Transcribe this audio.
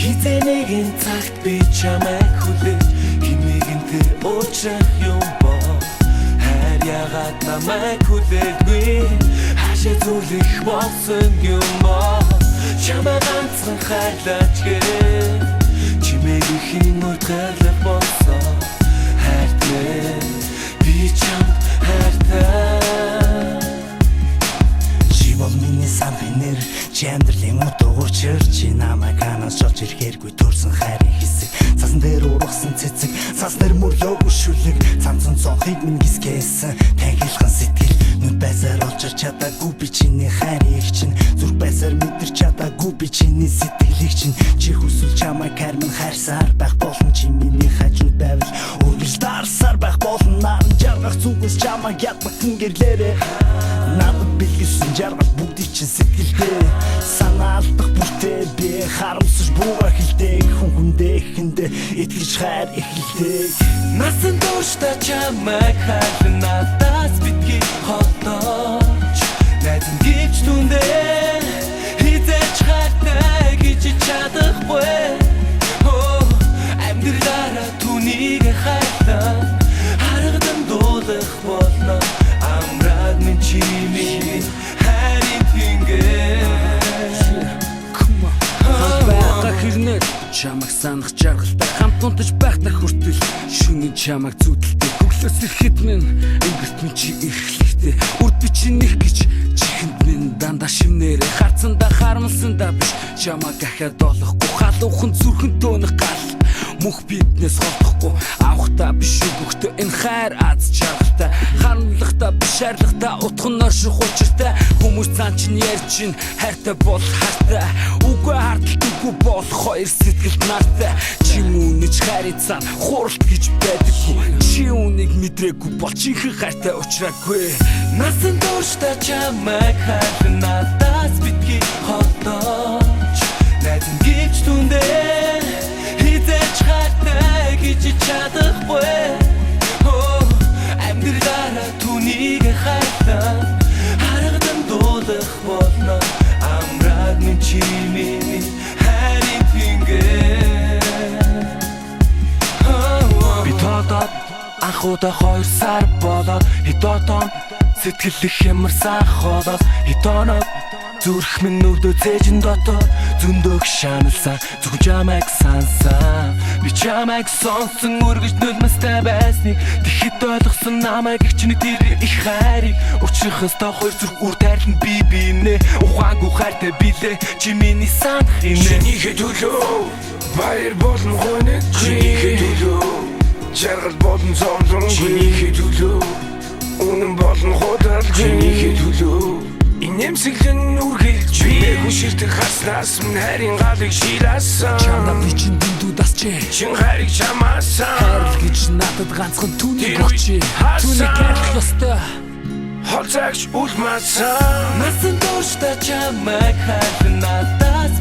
Хизэнийгэн цагт би чамайг хүлээж химигэн тэр уучрах юм боо хайр ягаад намайг хүлээдгүй хаашаа зүлэх болсон юм боо чамайг ганцхан хайрлаач гээ чимээг ихэн уртгалах болсон хайртай би чамд хайртай Миний самбинэр чамдрлын утгуучир чи намайг ханаас шолж ирэхэргүй төрсөн хайрын хэсэг цасан дээр ургасан цэцэг цаснаар мөрлөөгүй шүлэг цанцан цонхыг минь гисгээсэн тахилхан сэтгэл нүд байсаар олж чадаагүй би чиний хайрыг чинь зүрх байсаар мэдэрч чадаагүй би чиний сэтгэлийг чинь чи хүсвэл чамайг хайрман хайрсаар байх болон чи миний хажууд байвал үргэлж дарсаар байх болон наран жаргах зүгээс чамайг ядмах гингэрлээрээ надад бэлгэлсэн жаргах бүгдийг чинь сэтгэлдээ санаалдах бүртээ би харамсаж бууга хэлдэг хүн хүндээхэндээ итгэж хайр эхэлдэг насан туршдаа чамайг хайрлан надаас битгий холдооч найдан гівч түндээ хизээч хайртай гэж чадахгүй амьдралаараа түүнийг хайрлан харгадан дуулах болно амраад минь чимээ хайрын тэнгэр хамбайга хэрнээ чамайг санах жаргалтай хамт унтаж байхдаа хүртэл шөнийн чамайг зүудэлтэй хөглөөс ирэхэд минь ингэрт минь чи эрхлэхтэй үрд би чинийх гэж чихэнд минь дандаа шимнээрээ харцандаа харамсандаа биш чамайг ахаад олохгүй халуухан зүрхэн төөнөх гал мөх биднээс холдохгүй авахта биш өгөхдөө энэ хайр аз жаргалтай харанлагта биш хайрлагта утхан орших учиртай хүмүүс цаан чинь ярьж чинь хайртай бол хайртай үгүй хардалт үгүй бол хоёр сэтгэлд нартай чи үнэж хайрын цаан хуралт гэж байдаггүй чи үнийг мэдрээгүй бол чихэн хайртай уулзраагүй насан туршдаа чамайг хайрлан надаас битгий холдооч найдан гівч түндээ хизээч хайртай гэж чадахгүй амьдралаараа түүнийг хайрлан харгадан дуулах болно амраад минь чимээ хайрын тэнгэр би тодод анхудаа 2 сар болоод хидотон сэтгэл их ямарсан холоос хидонод зүрх минь нүдөө цээжин дотор зөндөг шаналсан зөвхөн чамайг сансан би чамайг сонсон үргэж нулимстай байсныг тэгэхэд ойлгосон намайг их чиний тэр их хайрыг учрахаас та хоёр зүрх үр тайрлан би бинэ ухаангүй хайртай билээ чи миний санах инэ чинийхээ төлөө баяр болон гонет чинийхээ төлөө жаргал болон зовлон чинийхээ төлөө үнэн болон худрал чинийхээ төлөө инэмсэглэн үргэлж би хүширдэг хаснаас минь хайрын галыг шилаасан чамаа би чин дэндүүд асчээ чин хайрыг чамаасан хайр гэж надад ганцхан түүнийг очие түүнийг хайрлах ёстой холцаагч үлмаасан насан туршдаа чамайг хайрлан надаас